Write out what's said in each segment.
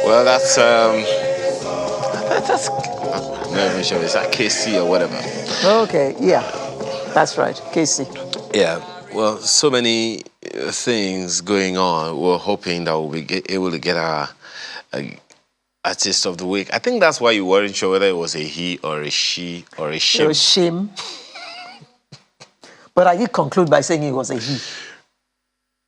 Well, that's I'm not even sure. Is that KC or whatever? Okay, yeah, that's right, Casey. Yeah. Well, so many things going on. We're hoping that we'll be able to get our artist of the week. I think that's why you weren't sure whether it was a he or a she or a It she. was shame. But I did conclude by saying it was a he.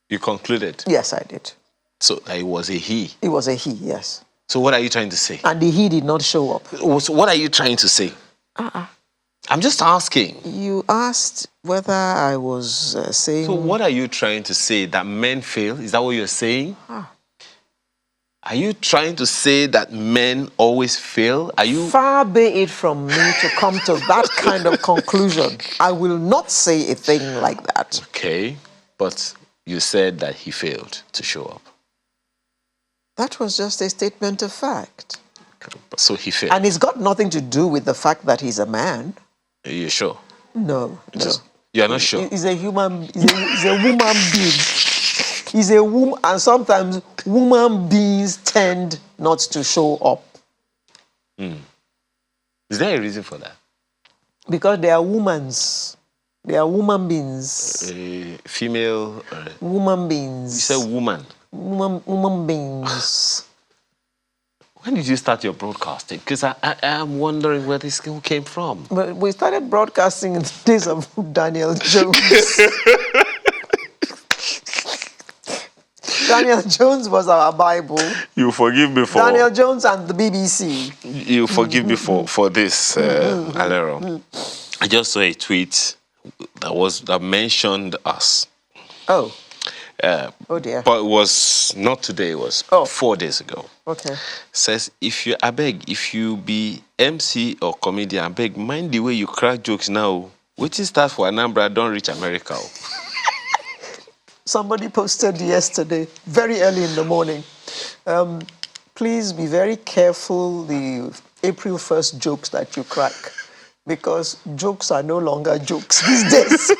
You concluded. Yes, I did. So it was a he. It was a he, yes. So what are you trying to say? And the he did not show up. So what are you trying to say? I'm just asking. You asked whether I was saying... So what are you trying to say? That men fail? Is that what you're saying? Are you trying to say that men always fail? Are you... Far be it from me to come to that kind of conclusion. I will not say a thing like that. Okay, but you said that he failed to show up. That was just a statement of fact. So he failed. And it's got nothing to do with the fact that he's a man. Are you sure? No. You're not sure? He's a human, he's a woman being. He's a woman, and sometimes woman beings tend not to show up. Is there a reason for that? Because they are womans. They are woman beings. Female? Woman beings. You said woman. Woman beings. When did you start your broadcasting? Because I am wondering where this skill came from. But we started broadcasting in the days of Daniel Jones. Daniel Jones was our Bible. You forgive me for... Daniel Jones and the BBC. You forgive me for this, Alero. I just saw a tweet that mentioned us. Oh. Oh dear. But it was not today, it was 4 days ago. Okay. Says, if you be MC or comedian, I beg, mind the way you crack jokes now. Which is that for Anambra, don't reach America. Somebody posted yesterday, very early in the morning. Please be very careful the April 1st jokes that you crack, because jokes are no longer jokes these days.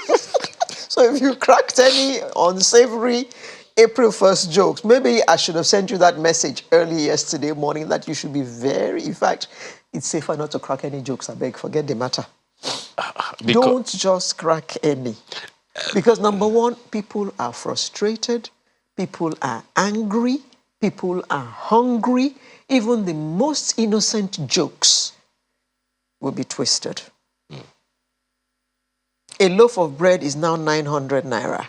So if you cracked any unsavory April 1st jokes, maybe I should have sent you that message early yesterday morning that you should be very, in fact, it's safer not to crack any jokes, I beg, forget the matter. Don't just crack any. Because number one, people are frustrated, people are angry, people are hungry. Even the most innocent jokes will be twisted. A loaf of bread is now 900 naira.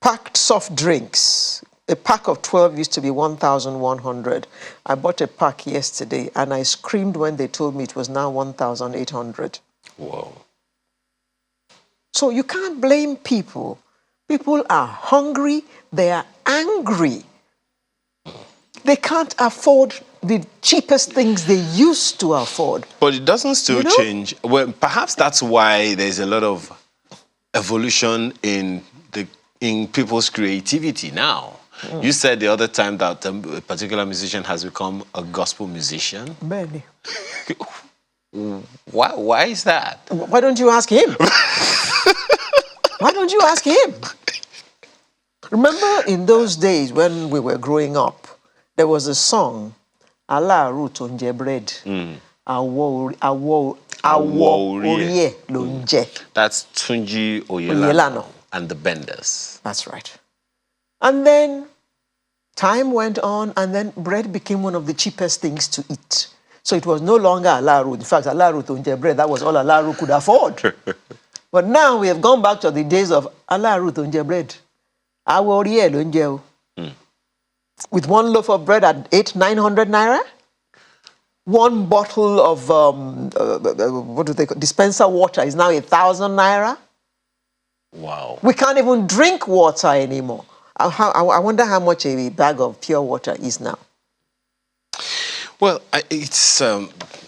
Packed soft drinks, a pack of 12 used to be 1,100. I bought a pack yesterday and I screamed when they told me it was now 1,800. Whoa. So you can't blame people. People are hungry, they are angry. They can't afford the cheapest things they used to afford. But it doesn't still change. Well, perhaps that's why there's a lot of evolution in people's creativity now. You said the other time that a particular musician has become a gospel musician. Many. Why is that? Why don't you ask him? Why don't you ask him? Remember in those days when we were growing up, there was a song, Allah Root Onje Bread. That's Tunji Oyelano and the Benders. That's right. And then time went on, and then bread became one of the cheapest things to eat. So it was no longer Alaru. In fact, Alaru Onje Bread, that was all Alaru could afford. But now we have gone back to the days of Alaru Onje Bread. With one loaf of bread at 900 naira, one bottle of what do they call dispenser water is now 1,000 naira. Wow. We can't even drink water anymore. I wonder how much a bag of pure water is now. Well,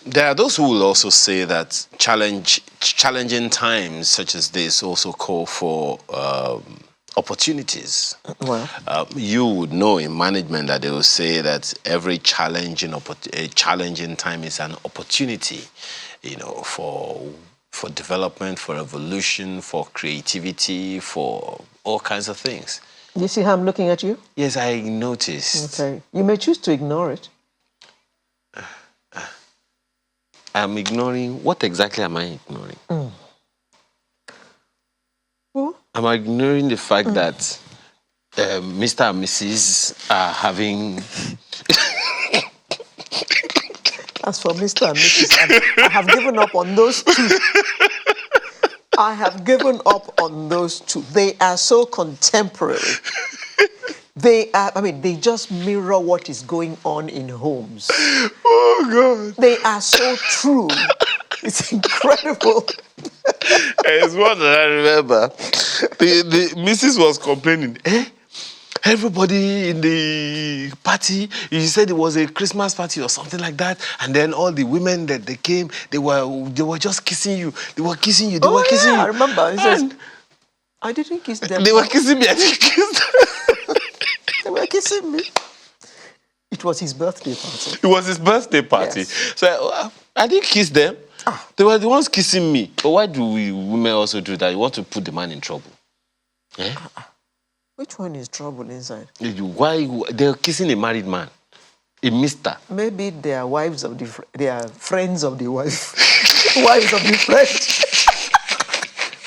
there are those who will also say that challenging times such as this also call for opportunities. Well, you would know in management that they will say that every challenging time is an opportunity, for development, for evolution, for creativity, for all kinds of things. You see how I'm looking at you? Yes, I noticed. Okay. You may choose to ignore it. I'm ignoring. What exactly am I ignoring? Well, Am I ignoring the fact that Mr. and Mrs. are having... as for Mr. and Mrs., I have given up on those two. I have given up on those two. They are so contemporary. They just mirror what is going on in homes. Oh, God. They are so true. It's incredible. It's what I remember. The Mrs. was complaining. Everybody in the party, you said it was a Christmas party or something like that, and then all the women that they came, they were just kissing you. They were kissing you. They were kissing you. I remember. He says, I didn't kiss them. They were kissing me. I didn't kiss them. They were kissing me. It was his birthday party. It was his birthday party. Yes. So I didn't kiss them. They were the ones kissing me. But why do we women also do that? You want to put the man in trouble. Eh? Which one is trouble inside? Why they're kissing a married man? A mister. Maybe they are wives of they are friends of the wife. Wives of the friend.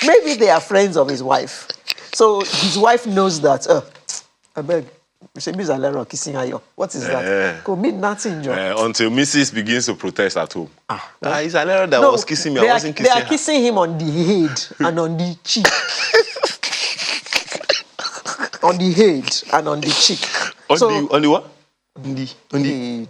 Maybe they are friends of his wife. So his wife knows that, I beg, Miss Alero kissing her. What is that? Go mean nothing, John. Until Mrs. begins to protest at home. It's Alero that was kissing me. I wasn't kissing her. They are kissing him on the head and on the cheek. On the head and on the cheek. On the what? On the head.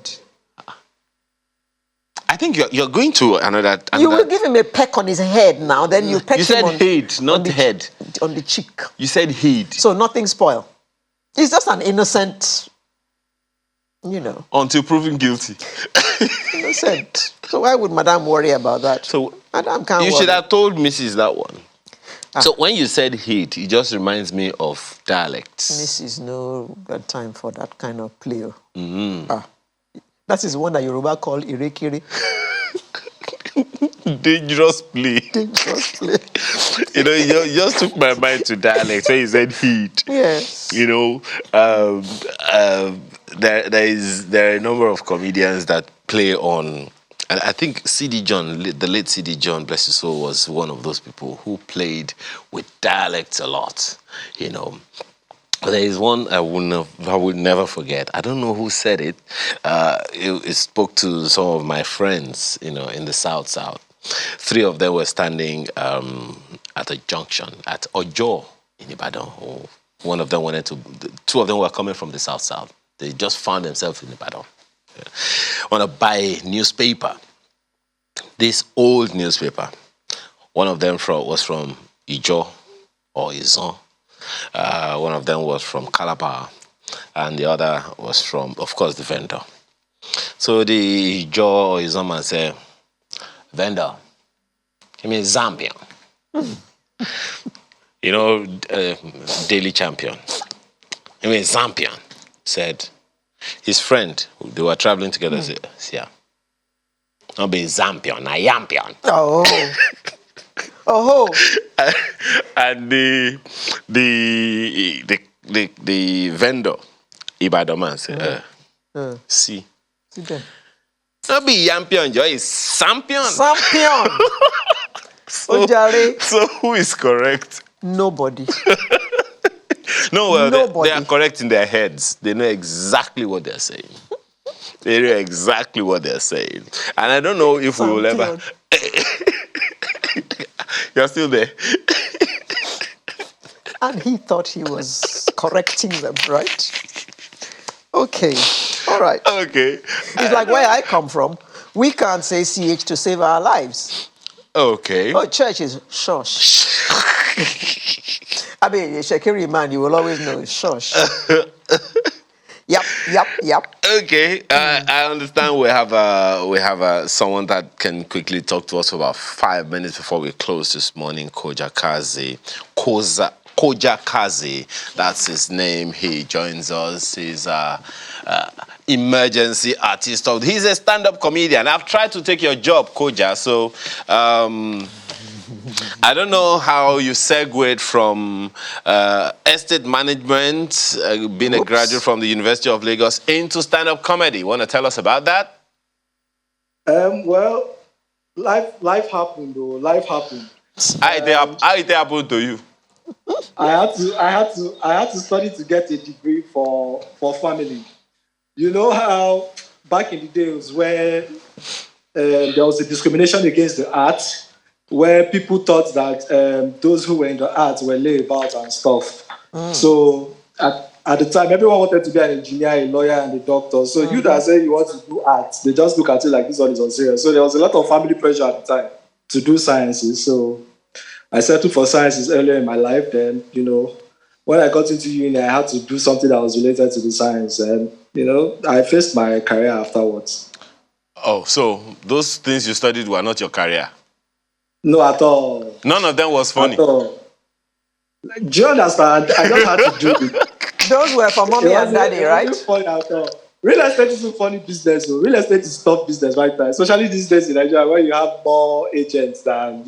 I think you're going to another. You will give him a peck on his head now, then you peck him on... You said head, not head. On the cheek. You said head. So nothing spoil. He's just an innocent, Until proven guilty. Innocent. So why would Madame worry about that? So Madame can't You worry. should have told Mrs. that one. So when you said heat, it just reminds me of dialects. Mrs. no got time for that kind of play. That is one that Yoruba call irekere. Dangerous play. Dangerous play. You just took my mind to dialects when you said heat. Yes. There are a number of comedians that play on. And I think C.D. John, the late C.D. John, bless his soul, was one of those people who played with dialects a lot, There is one I would never forget. I don't know who said it. It spoke to some of my friends, in the South. Three of them were standing at a junction at Ojo in Ibadan. One of them two of them were coming from the South. They just found themselves in Ibadan. Want to buy a newspaper. This old newspaper. One of them was from Ijo or Izon. One of them was from Calabar, and the other was from, of course, the vendor. So the Ijo or Izon man said, "Vendor, give me Zambian." Daily champion. Give me Zambian. Said. His friend, they were traveling together, said, "Yeah, I'll be Zampion, a Yampion." Oh. And the vendor, Ibadan man, said, "See, I'll be Yampion, Joy is Sampion." Sampion. So who is correct? Nobody. No, they are correct in their heads. They know exactly what they're saying. They know exactly what they're saying. And I don't know if we will ever... You're still there. And he thought he was correcting them, right? Okay. All right. Okay. It's like where I come from. We can't say CH to save our lives. Okay. Oh, church is shush. I mean, a Shekiri man, you will always know it's shush. Yep. Okay, I understand we have someone that can quickly talk to us for about 5 minutes before we close this morning. Koja Kaze, that's his name. He joins us. He's emergency artist. He's a stand-up comedian. I've tried to take your job, Koja. So I don't know how you segued from estate management, being a graduate from the University of Lagos, into stand-up comedy. Want to tell us about that? Well, life happened though. Life happened. How it happened to you? I had to study to get a degree for family. You know how back in the days where there was a discrimination against the arts, where people thought that those who were in the arts were layabouts and stuff. So at the time, everyone wanted to be an engineer, a lawyer, and a doctor. So you that say you want to do arts, they just look at you like this one is unserious. So there was a lot of family pressure at the time to do sciences. So I settled for sciences earlier in my life. Then, when I got into uni, I had to do something that was related to the science. And, I faced my career afterwards. Oh, so those things you studied were not your career? No, at all. None of them was funny? At all. Do you understand? I just had to do it. Those were for mommy and daddy, right? It wasn't funny at all. Real estate is a funny business. So real estate is tough business right now, especially these days in Nigeria where you have more agents than,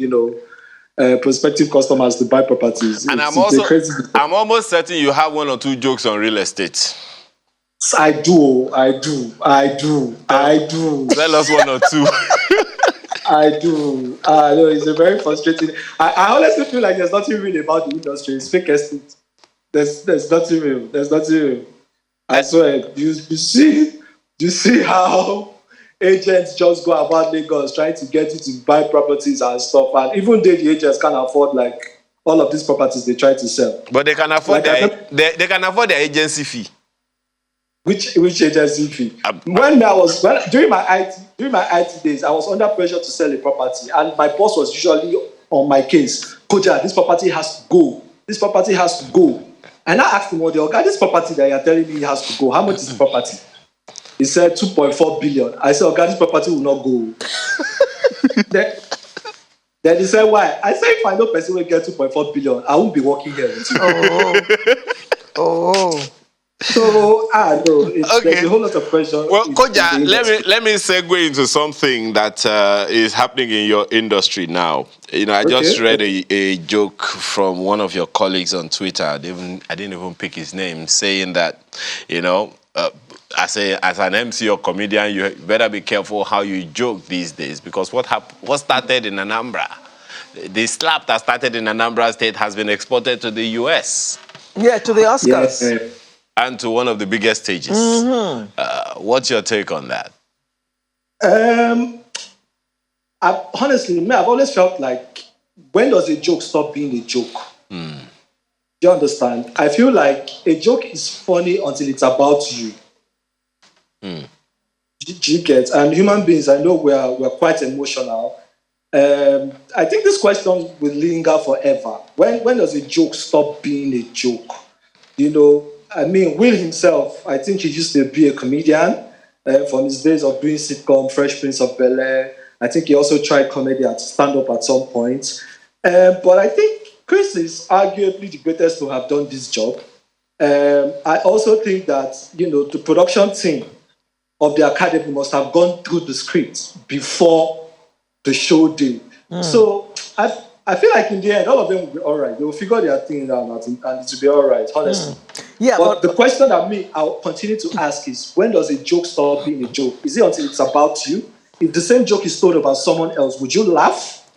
prospective customers to buy properties. And I'm almost certain you have one or two jokes on real estate. I do. Tell us one or two. I do. No, it's a very frustrating. I honestly feel like there's nothing real about the industry. It's fake estate. There's nothing real. There's nothing real. I swear. You see how agents just go about Lagos trying to get you to buy properties and stuff, and even though the agents can't afford like all of these properties they try to sell. But they can afford they can afford their agency fee. Which agency fee? During my IT days, I was under pressure to sell a property, and my boss was usually on my case. Koja, this property has to go. This property has to go. And I asked him, "Well, okay, this property that you're telling me has to go. How much is the property?" He said 2.4 billion. I said, "Okay, this property will not go." Then he said, "Why?" I said, "If I know person will get 2.4 billion, I won't be working here with you." Oh. So no, there's a whole lot of pressure. Well, Koja, let me segue into something that is happening in your industry now. I just read a joke from one of your colleagues on Twitter. I didn't even pick his name, saying that, as an MC or comedian, you better be careful how you joke these days, because what started in Anambra, the slap that started in Anambra State has been exported to the US. Yeah, to the Oscars. Yeah. And to one of the biggest stages. What's your take on that? Honestly, I've always felt like, when does a joke stop being a joke? Do you understand? I feel like a joke is funny until it's about you. Do you get? And human beings, I know we're quite emotional. I think this question will linger forever. When does a joke stop being a joke? Will himself, I think he used to be a comedian from his days of doing sitcom, Fresh Prince of Bel-Air. I think he also tried comedy at stand-up at some point. But I think Chris is arguably the greatest to have done this job. I also think that, the production team of the Academy must have gone through the script before the show day. So I feel like in the end, all of them will be all right. They will figure their thing out and it will be all right, honestly. Yeah, but the question that I'll continue to ask is, when does a joke stop being a joke? Is it until it's about you? If the same joke is told about someone else, would you laugh?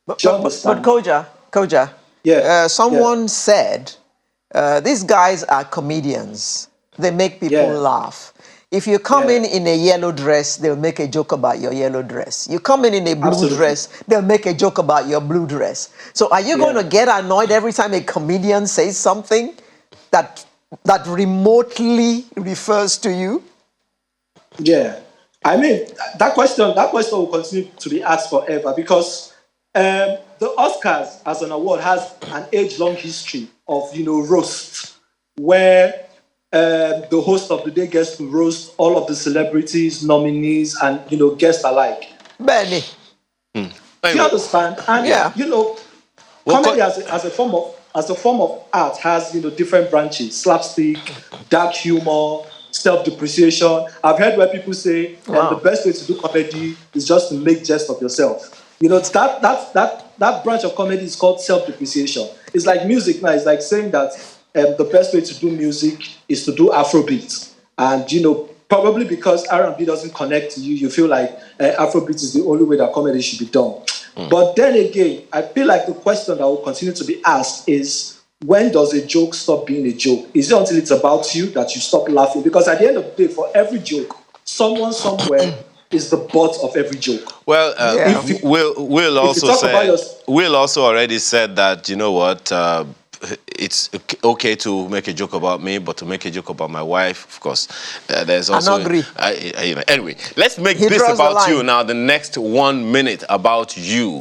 But Koja, someone said, these guys are comedians. They make people laugh. If you come in a yellow dress, they'll make a joke about your yellow dress. You come in a blue dress, they'll make a joke about your blue dress. So are you going to get annoyed every time a comedian says something that remotely refers to you? Yeah. That question will continue to be asked forever, because the Oscars as an award has an age-long history of, roast, where the host of the day gets to roast all of the celebrities, nominees, and guests alike. Benny. Do you understand? And comedy as a form of art has different branches: slapstick, dark humor, self-depreciation. I've heard where people say the best way to do comedy is just to make jest of yourself. You know, that branch of comedy is called self-depreciation. It's like music now. It's like saying that the best way to do music is to do Afrobeat. And, you know, probably because R&B doesn't connect to you, you feel like Afrobeat is the only way that comedy should be done. But then again, I feel like the question that will continue to be asked is, when does a joke stop being a joke? Is it until it's about you that you stop laughing? Because at the end of the day, for every joke, someone somewhere is the butt of every joke. Well, Yeah. Will if you talk about your, Will also already said that, you know what, it's okay to make a joke about me, but to make a joke about my wife, of course, there's also. I agree. You know, anyway, let's make He this draws the about you line. now. The next 1 minute about you.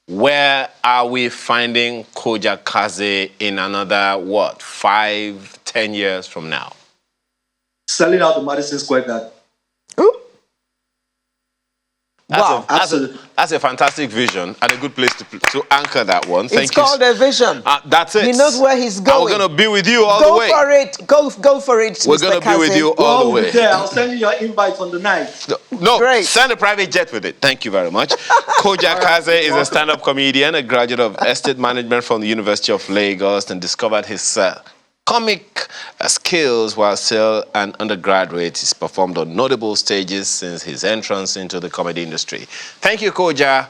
Where are we finding Koja Kaze in another, what, 5, 10 years from now? selling out the Madison Square Garden. Ooh. Wow, Absolutely. that's a fantastic vision and a good place to anchor that one. Thank It's you. called a vision. That's it. He knows where he's going. And we're going to be with you all Go the way. for it. Go for it, We're Mr. going to be with Kaze. you all the Well, way. there, I'll send you your invite on the night. No, Great. send a private jet with it. Thank you very much. Koja Kaze is a stand-up comedian, a graduate of estate management from the University of Lagos, and discovered his comic skills while still an undergraduate. He's performed on notable stages since his entrance into the comedy industry. Thank you, Koja,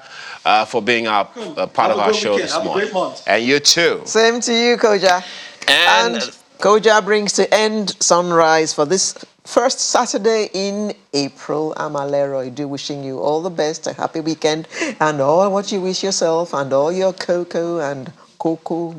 for being a part of our show this morning. Have a great month. And you too. Same to you, Koja. And Koja brings to end Sunrise for this first Saturday in April. I'm Alero Idu, wishing you all the best, a happy weekend, and all what you wish yourself, and all your cocoa and cocoa.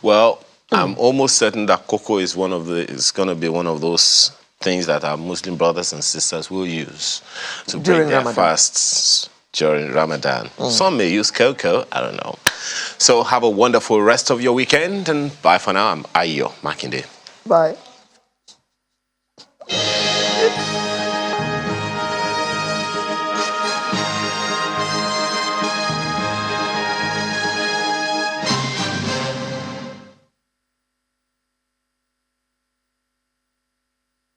well, I'm almost certain that cocoa is going to be one of those things that our Muslim brothers and sisters will use to break During their Ramadan. fasts during Ramadan. Some may use cocoa, I don't know. So have a wonderful rest of your weekend, and bye for now. I'm Ayo Makinde. Bye.